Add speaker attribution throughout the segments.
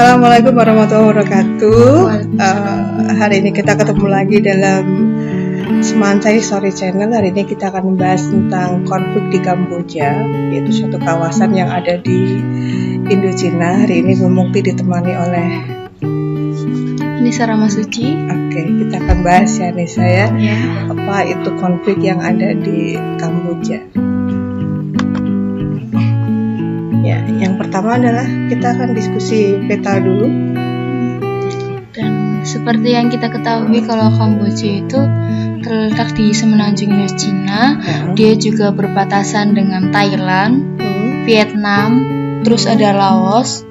Speaker 1: Assalamualaikum warahmatullahi wabarakatuh.
Speaker 2: Waalaikumsalam.
Speaker 1: Hari ini kita ketemu lagi dalam Semantai Story Channel. Hari ini kita akan membahas tentang konflik di Kamboja, yaitu suatu kawasan yang ada di Indochina. Hari ini Bu Mukti ditemani oleh
Speaker 2: Nisa Ramasuci.
Speaker 1: Oke, kita akan bahas ya Nisa ya.
Speaker 2: Ya.
Speaker 1: Apa itu konflik yang ada di Kamboja? Ya, yang pertama adalah kita akan diskusi peta dulu.
Speaker 2: Dan seperti yang kita ketahui kalau Kamboja itu terletak di semenanjung Indochina. Dia juga berbatasan dengan Thailand, Vietnam, terus ada Laos,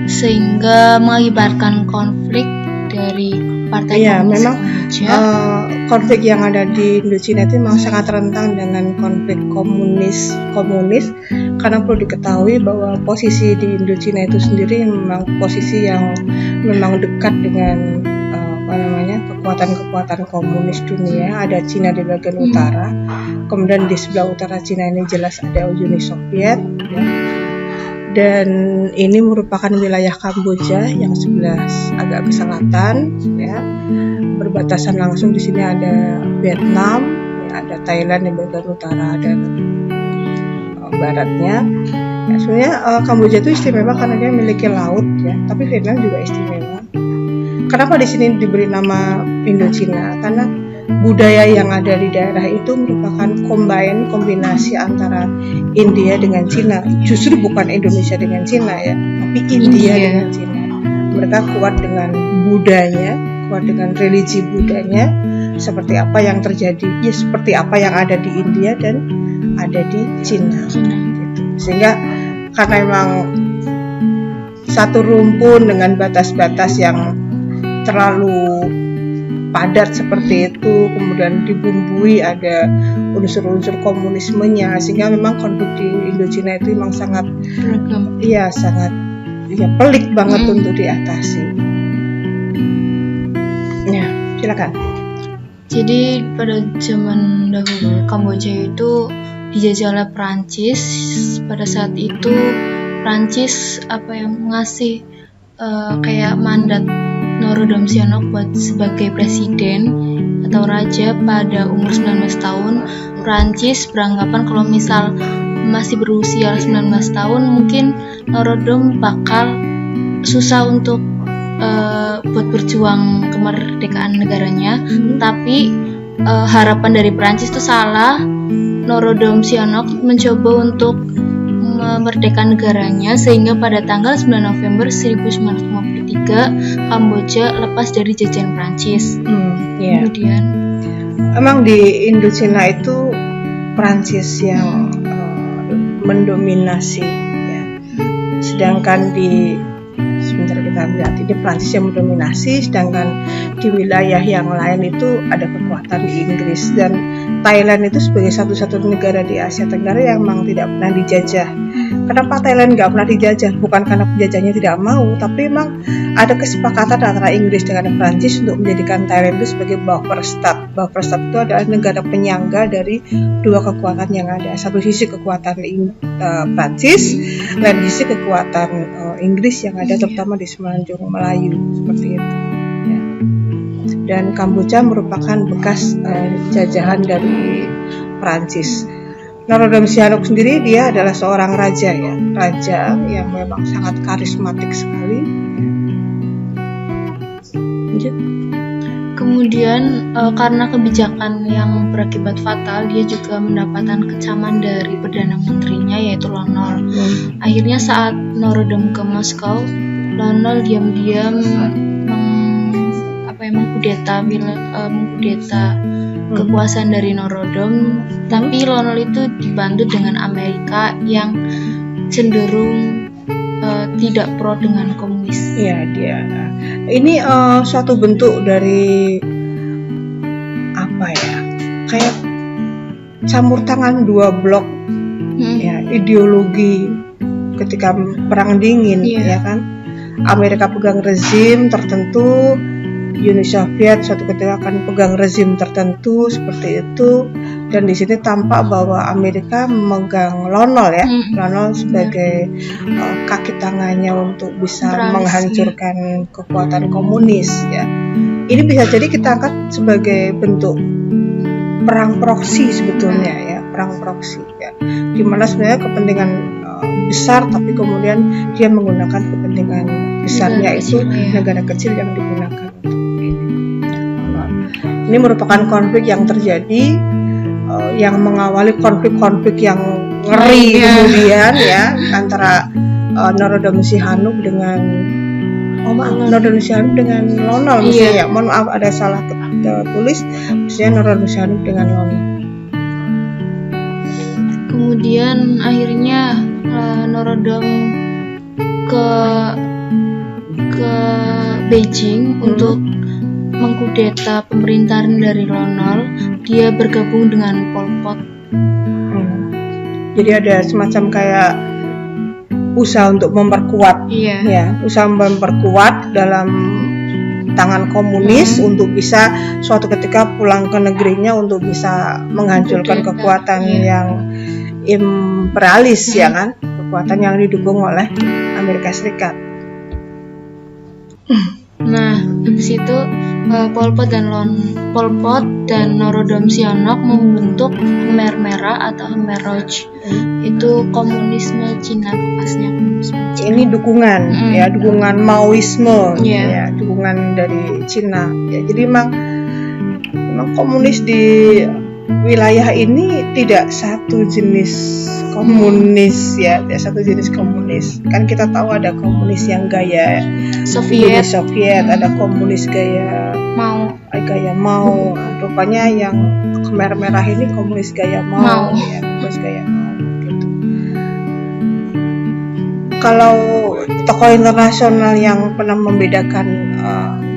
Speaker 2: sehingga mengakibatkan konflik dari partai
Speaker 1: Iya,
Speaker 2: komunis
Speaker 1: memang
Speaker 2: Kamboja.
Speaker 1: konflik yang ada di Indochina itu memang sangat rentan dengan konflik komunis karena perlu diketahui bahwa posisi di Indochina itu sendiri memang posisi yang memang dekat dengan kekuatan-kekuatan komunis dunia. Ada Cina di bagian utara, kemudian di sebelah utara Cina ini jelas ada Uni Soviet ya. Dan ini merupakan wilayah Kamboja yang sebelah agak ke selatan ya. Berbatasan langsung di sini ada Vietnam, ya, ada Thailand di bagian utara dan baratnya. Ya, sebenarnya Kamboja itu istimewa karena dia memiliki laut ya, tapi Vietnam juga istimewa. Kenapa di sini diberi nama Indochina? Karena budaya yang ada di daerah itu merupakan kombinasi antara India dengan Cina. Justru bukan Indonesia dengan Cina ya, tapi India dengan Cina. Mereka kuat dengan budayanya, kuat dengan religi budayanya, seperti apa yang terjadi, ya seperti apa yang ada di India dan ada di Cina. Gitu. Sehingga karena memang satu rumpun dengan batas-batas yang terlalu padat seperti itu, kemudian dibumbui ada unsur-unsur komunismenya, sehingga memang konflik di Indochina itu memang sangat pelik banget untuk diatasi. Ya, silakan.
Speaker 2: Jadi pada zaman dahulu Kamboja itu dijajah oleh Prancis. Pada saat itu Prancis ngasih kayak mandat Norodom Sihanouk buat sebagai presiden atau raja pada umur 19 tahun. Prancis beranggapan kalau misal masih berusia 19 tahun mungkin Norodom bakal susah untuk buat berjuang kemerdekaan negaranya. Tapi harapan dari Prancis itu salah. Norodom Sihanouk mencoba untuk memerdekakan negaranya, sehingga pada tanggal 9 November 1953 Kamboja lepas dari jajahan Prancis. Kemudian
Speaker 1: emang di Indochina itu Prancis yang mendominasi ya. Sedangkan sebentar kita lihat, ini Prancis yang mendominasi, sedangkan di wilayah yang lain itu ada kekuatan Inggris. Dan Thailand itu sebagai satu-satunya negara di Asia Tenggara yang memang tidak pernah dijajah. Kenapa Thailand nggak pernah dijajah? Bukan karena penjajahnya tidak mau, tapi memang ada kesepakatan antara Inggris dengan Prancis untuk menjadikan Thailand itu sebagai buffer state. Buffer state itu adalah negara penyangga dari dua kekuatan yang ada. Satu sisi kekuatan Prancis, lain sisi kekuatan Inggris yang ada terutama di semenanjung Melayu seperti itu. Ya. Dan Kamboja merupakan bekas jajahan dari Prancis. Norodom Sihanouk sendiri dia adalah seorang raja yang memang sangat karismatik sekali.
Speaker 2: Kemudian karena kebijakan yang berakibat fatal, dia juga mendapatkan kecaman dari perdana menterinya yaitu Lon Nol. Akhirnya saat Norodom ke Moskow, Lon Nol diam-diam mengkudeta kekuasaan dari Norodom, tapi Lon Nol itu dibantu dengan Amerika yang cenderung tidak pro dengan komunis.
Speaker 1: Iya, dia. Ini suatu bentuk dari kayak campur tangan dua blok ya, ideologi ketika perang dingin ya kan. Amerika pegang rezim tertentu, Uni Soviet suatu ketika akan pegang rezim tertentu seperti itu, Dan di sini tampak bahwa Amerika memegang Lonol ya, Lonol sebagai kaki tangannya untuk bisa menghancurkan kekuatan komunis ya. Ini bisa jadi kita angkat sebagai bentuk perang proksi sebetulnya ya, perang proksi ya. Dimana sebenarnya kepentingan besar, tapi kemudian dia menggunakan kepentingan besarnya itu negara kecil yang digunakan untuk ini. Ini merupakan konflik yang terjadi yang mengawali konflik-konflik yang ngeri kemudian ya antara Norodom Sihanouk dengan Norodom Sihanouk dengan Lonol misalnya. Mohon maaf ada salah tulis, misalnya Norodom Sihanouk dengan Lonol.
Speaker 2: Kemudian akhirnya Norodom ke Beijing untuk mengkudeta pemerintahan dari Lonol. Dia bergabung dengan Pol Pot.
Speaker 1: Jadi ada semacam kayak usaha untuk memperkuat, ya, usaha memperkuat dalam tangan komunis untuk bisa suatu ketika pulang ke negerinya untuk bisa menghancurkan kekuatan yang imperialis, ya kan, kekuatan yang didukung oleh Amerika Serikat.
Speaker 2: Nah, habis itu Pol Pot dan Norodom Sihanouk membentuk Khmer Merah atau Khmer Rouge. Itu komunisme Cina, bekasnya komunisme Cina.
Speaker 1: Ini dukungan ya, dukungan Maoisme ya, dukungan dari Cina ya. Jadi memang komunis di wilayah ini tidak satu jenis komunis ya, tidak satu jenis komunis. Kan kita tahu ada komunis yang gaya Soviet, ada komunis gaya Mao. Rupanya yang Khmer Merah ini komunis gaya Mao. Ya, komunis gaya Mao gitu. Kalau tokoh internasional yang pernah membedakan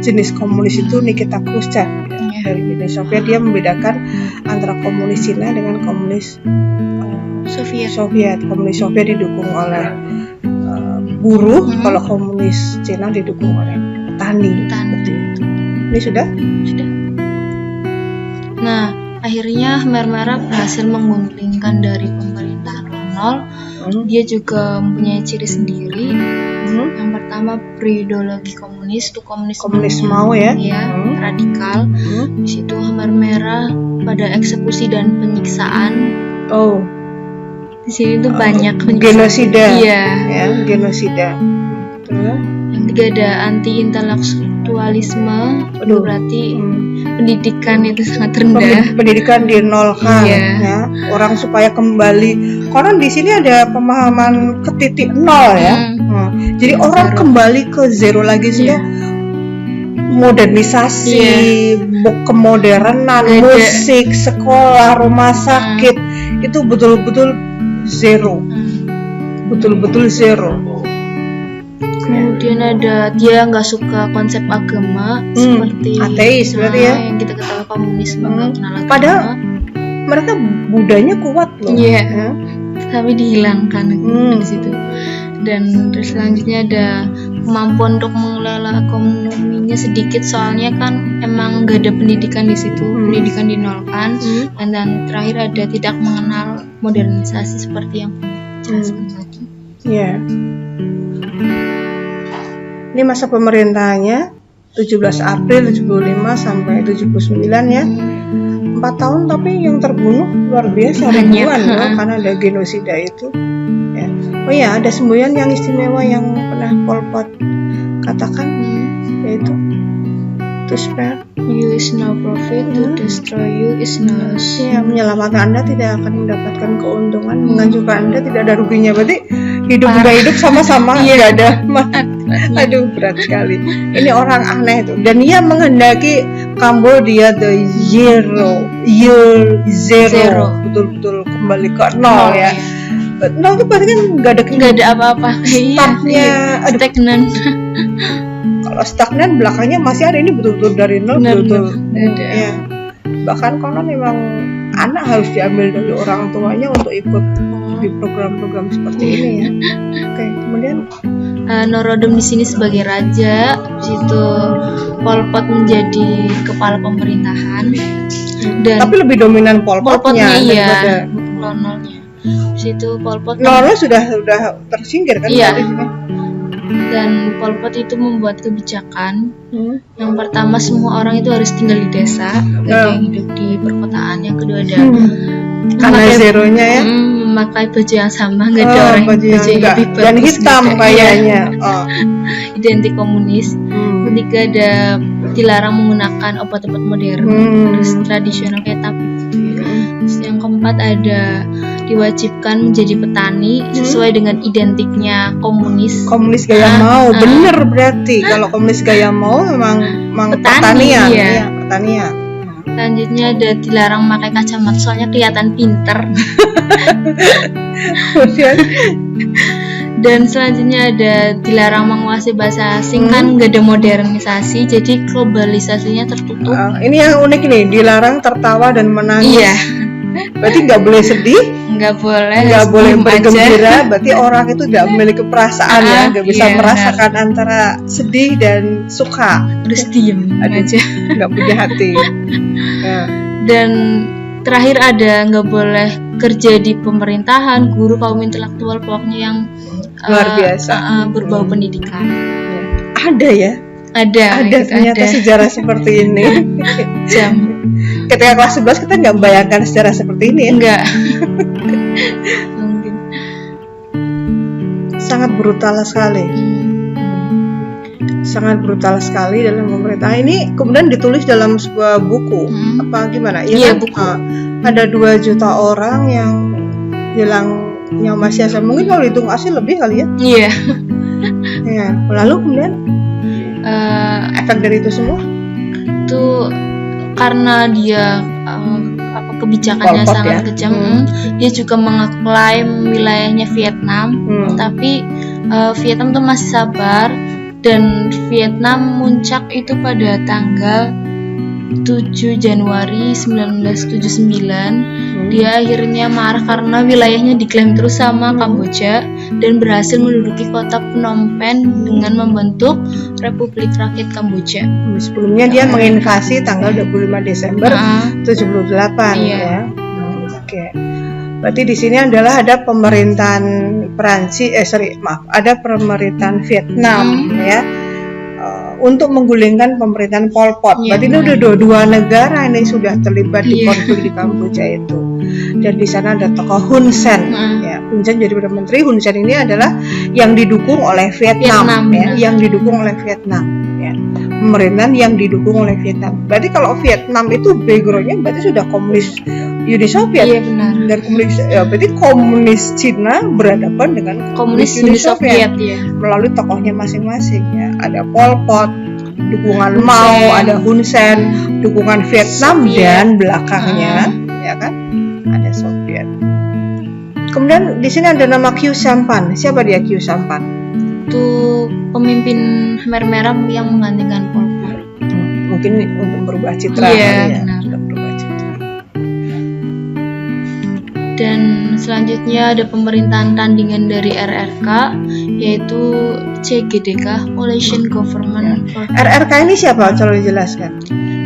Speaker 1: jenis komunis itu Nikita Khrushchev ya, dari Uni Soviet. Dia membedakan antara komunis Cina dengan komunis Soviet. Komunis Soviet didukung oleh buruh, kalau komunis Cina didukung oleh petani. Ini sudah.
Speaker 2: Nah, akhirnya Khmer Merah berhasil menggulingkan dari pemerintahan Lonol. Dia juga mempunyai ciri sendiri. Yang pertama berideologi komunis, itu komunis
Speaker 1: Mao ya,
Speaker 2: radikal. Di situ Khmer Merah pada eksekusi dan penyiksaan. Di sini tuh banyak
Speaker 1: genosida.
Speaker 2: Iya.
Speaker 1: Ya, genosida.
Speaker 2: Yang ketiga ada anti-intelektualisme. Berarti pendidikan itu sangat rendah.
Speaker 1: Pendidikan dinolkan ya. Orang supaya kembali. Karena di sini ada pemahaman ke titik nol ya. Jadi orang kembali ke zero lagi sih. Modernisasi, kemodernan, musik, sekolah, rumah sakit itu betul-betul zero. Betul-betul zero.
Speaker 2: Kemudian ada dia nggak suka konsep agama seperti
Speaker 1: ateis berarti ya.
Speaker 2: Yang kita ketahui komunisme nggak kenal agama.
Speaker 1: Padahal mereka budayanya kuat loh.
Speaker 2: Tapi dihilangkan di situ. Dan terus selanjutnya ada kemampuan untuk mengelola ekonominya sedikit, soalnya kan emang nggak ada pendidikan di situ, pendidikan dinolkan. Dan terakhir ada tidak mengenal modernisasi seperti yang dijelaskan tadi.
Speaker 1: Iya. Ini masa pemerintahannya 17 April 75 sampai 79 ya. 4 tahun tapi yang terbunuh luar biasa ribuan ya, karena ada genosida itu. Ya. Oh ya, ada semboyan yang istimewa yang pernah Pol Pot katakan, yaitu to spare
Speaker 2: you is no profit, to destroy you is no loss.
Speaker 1: Ya, menyelamatkan Anda tidak akan mendapatkan keuntungan, menghancurkan Anda tidak ada ruginya. Berarti hidup nggak hidup sama-sama nggak ada. Aduh, berat sekali. Ini orang aneh itu. Dan ia menghendaki Cambodia the year zero. Betul-betul kembali ke nol ya. Nol itu berarti kan nggak ada apa-apa. Startnya stagnan. Kalau stagnan belakangnya masih ada, ini betul-betul dari nol. Betul-betul. Ya. Bahkan konon memang anak harus diambil dari orang tuanya untuk ikut di program-program seperti ini ya. Oke, kemudian
Speaker 2: Norodom di sini sebagai raja, di situ Pol Pot menjadi kepala pemerintahan. Dan
Speaker 1: Tapi lebih dominan Pol
Speaker 2: Pol
Speaker 1: Potnya
Speaker 2: Potnya iya,
Speaker 1: daripada
Speaker 2: kolonelnya. Di situ Pol Pot
Speaker 1: Nono sudah tersingkir kan?
Speaker 2: Iya.
Speaker 1: Tadi sini?
Speaker 2: dan Pol Pot itu membuat kebijakan.
Speaker 1: Hmm.
Speaker 2: Yang pertama, semua orang itu harus tinggal di desa, gak ada yang hidup di perkotaan. Yang kedua ada
Speaker 1: Karena zeronya ya.
Speaker 2: memakai baju yang sama, gak ada orang
Speaker 1: Baju yang
Speaker 2: yang
Speaker 1: enggak
Speaker 2: lebih
Speaker 1: dan
Speaker 2: bagus,
Speaker 1: hitam
Speaker 2: nggak ada.
Speaker 1: kayaknya.
Speaker 2: Identik komunis. Ketiga ada dilarang menggunakan obat-obat modern, terus tradisional kayak tabib gitu ya. Terus yang keempat ada diwajibkan menjadi petani sesuai dengan identiknya komunis.
Speaker 1: Komunis gaya mau, bener berarti. Kalau komunis gaya mau memang pertanian,
Speaker 2: iya.
Speaker 1: ya, pertanian.
Speaker 2: Selanjutnya ada dilarang memakai kacamata soalnya kelihatan pinter. Dan selanjutnya ada dilarang menguasai bahasa asing, kan nggak ada modernisasi, jadi globalisasinya tertutup.
Speaker 1: Ini yang unik nih, dilarang tertawa dan menangis.
Speaker 2: Iya.
Speaker 1: Berarti nggak boleh sedih,
Speaker 2: nggak boleh
Speaker 1: bergembira. Berarti orang itu tidak memiliki perasaan ya, nggak bisa
Speaker 2: iya,
Speaker 1: merasakan antara sedih dan suka.
Speaker 2: Terus diem aja,
Speaker 1: nggak punya hati.
Speaker 2: Dan terakhir ada nggak boleh kerja di pemerintahan, guru, kaum intelektual, pokoknya yang
Speaker 1: luar biasa
Speaker 2: berbau pendidikan.
Speaker 1: Ada ya? Ada ternyata sejarah seperti ini. Ketika kelas 11 kita nggak membayangkan sejarah seperti ini ya?
Speaker 2: Enggak.
Speaker 1: Mungkin. Sangat brutal sekali. Sangat brutal sekali dalam pemerintahan ini. Kemudian ditulis dalam sebuah buku. Apa gimana?
Speaker 2: Iya,
Speaker 1: kan?
Speaker 2: buku.
Speaker 1: Ada 2 juta orang yang hilang nyawa sia-sia. Mungkin kalau dihitung asli lebih kali ya?
Speaker 2: Iya.
Speaker 1: Ya. Lalu kemudian efek dari itu semua?
Speaker 2: Itu karena dia kebijakannya
Speaker 1: Pol Pot,
Speaker 2: sangat kejam. Dia juga mengeklaim wilayahnya Vietnam, tapi Vietnam tuh masih sabar, dan Vietnam muncak itu pada tanggal 7 Januari 1979. Dia akhirnya marah karena wilayahnya diklaim terus sama Kamboja dan berhasil menduduki kota Phnom Penh dengan membentuk Republik Rakyat Kamboja.
Speaker 1: Sebelumnya dia menginvasi tanggal 25 Desember 78 ya. Oke. Berarti di sini adalah ada pemerintahan ada pemerintahan Vietnam ya. Untuk menggulingkan pemerintahan Pol Pot. Berarti ini udah 2 negara ini sudah terlibat di konflik di Kamboja itu. Dan di sana ada tokoh Hun Sen. Ya, Hun Sen jadi Perdana Menteri. Hun Sen ini adalah yang didukung oleh Vietnam ya, yang didukung oleh Vietnam ya. Pemerintahan yang didukung oleh Vietnam. Berarti kalau Vietnam itu backgroundnya berarti sudah komunis Uni Soviet.
Speaker 2: Iya benar.
Speaker 1: Dan komunis berarti komunis Cina berhadapan dengan
Speaker 2: komunis Uni Soviet ya.
Speaker 1: Melalui tokohnya masing-masing ya. Ada Pol Pot, dukungan Mao, ada Hun Sen, dukungan Vietnam Soviet. Dan belakangnya ya kan ada Soviet. Kemudian di sini ada nama Khieu Samphan. Siapa dia Khieu Samphan?
Speaker 2: Itu pemimpin Khmer Merah yang menggantikan Pol Pot.
Speaker 1: Mungkin untuk berubah citra
Speaker 2: ya. Benar. Dan selanjutnya ada pemerintahan tandingan dari RRK, yaitu CGDK, Coalition Government for
Speaker 1: RRK ini siapa? Coba dijelaskan.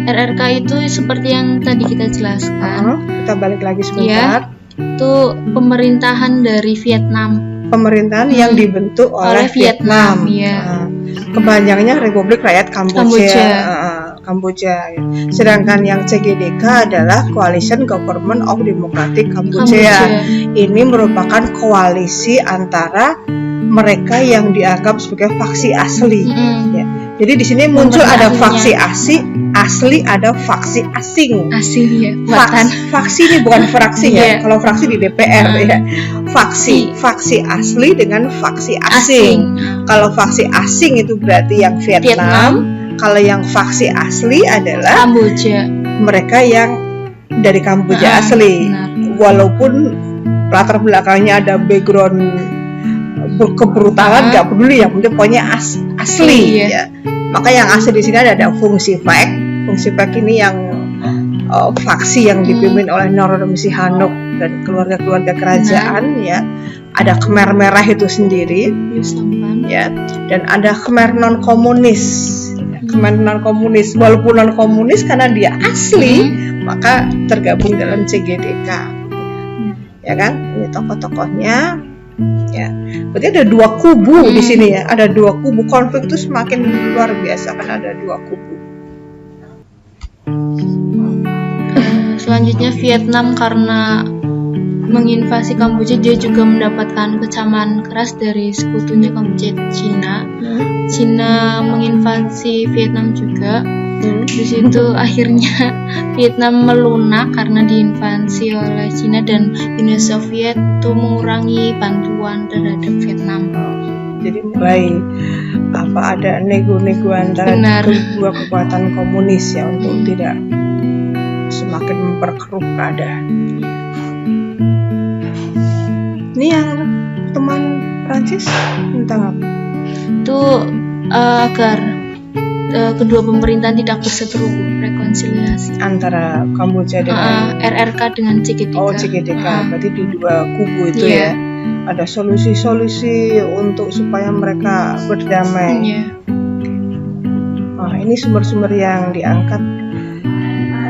Speaker 2: RRK itu seperti yang tadi kita jelaskan.
Speaker 1: Kita balik lagi sebentar.
Speaker 2: Itu pemerintahan dari Vietnam.
Speaker 1: Pemerintahan yang dibentuk oleh Vietnam.
Speaker 2: Ya.
Speaker 1: Kepanjangannya Republik Rakyat Kamboja. Sedangkan yang CGDK adalah Coalition Government of Democratic Cambodia. Ini merupakan koalisi antara mereka yang dianggap sebagai faksi asli. Ya. Jadi di sini muncul ada faksi asli, ada faksi asing.
Speaker 2: Asing ya.
Speaker 1: Faksi ini bukan fraksi ya. Kalau fraksi di DPR ya. Faksi asli dengan faksi asing. Kalau faksi asing itu berarti yang Vietnam. Kalau yang faksi asli adalah
Speaker 2: Kamboja.
Speaker 1: Mereka yang dari Kamboja asli. Walaupun latar belakangnya ada background kebrutalan, nggak peduli, yang penting pokoknya asli ya. Maka yang asli di sini ada fungsi FAC. Fungsi FAC ini yang faksi yang dipimpin oleh Norodom Sihanouk dan keluarga-keluarga kerajaan ya. Ada Khmer Merah itu sendiri ya, dan ada Khmer non komunis. Kementerian komunis, walaupun non komunis karena dia asli maka tergabung dalam CGDK. Ya kan, ini tokoh-tokohnya. Ya, berarti ada dua kubu di sini ya, ada dua kubu. Konflik itu semakin luar biasa karena ada dua kubu.
Speaker 2: Selanjutnya Vietnam, karena menginvasi Kamboja dia juga mendapatkan kecaman keras dari sekutunya Kamboja, Cina. Cina menginvasi Vietnam juga. Di situ akhirnya Vietnam melunak karena diinvasi oleh Cina, dan Uni Soviet itu mengurangi bantuan terhadap Vietnam.
Speaker 1: Jadi mulai ada nego-nego antara kedua kekuatan komunis ya untuk tidak semakin memperkeruh keadaan. Ini yang teman Prancis tentang apa?
Speaker 2: Itu agar kedua pemerintahan tidak berseteru, rekonsiliasi
Speaker 1: antara Kamboja dengan
Speaker 2: RRK dengan CGDK.
Speaker 1: Oh, CGDK. Berarti di dua kubu itu ya. Ada solusi-solusi untuk supaya mereka berdamai. Nah, ini sumber-sumber yang diangkat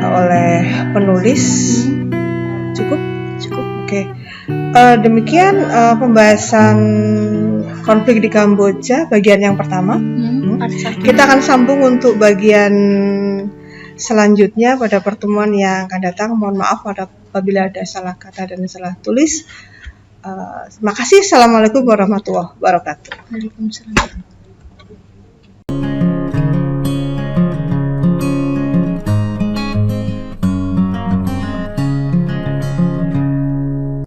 Speaker 1: oleh penulis. Cukup. Oke. Demikian pembahasan konflik di Kamboja bagian yang pertama. Kita akan sambung untuk bagian selanjutnya pada pertemuan yang akan datang. Mohon maaf apabila ada salah kata dan salah tulis. Terima kasih. Assalamualaikum warahmatullahi wabarakatuh.
Speaker 2: Waalaikumsalam.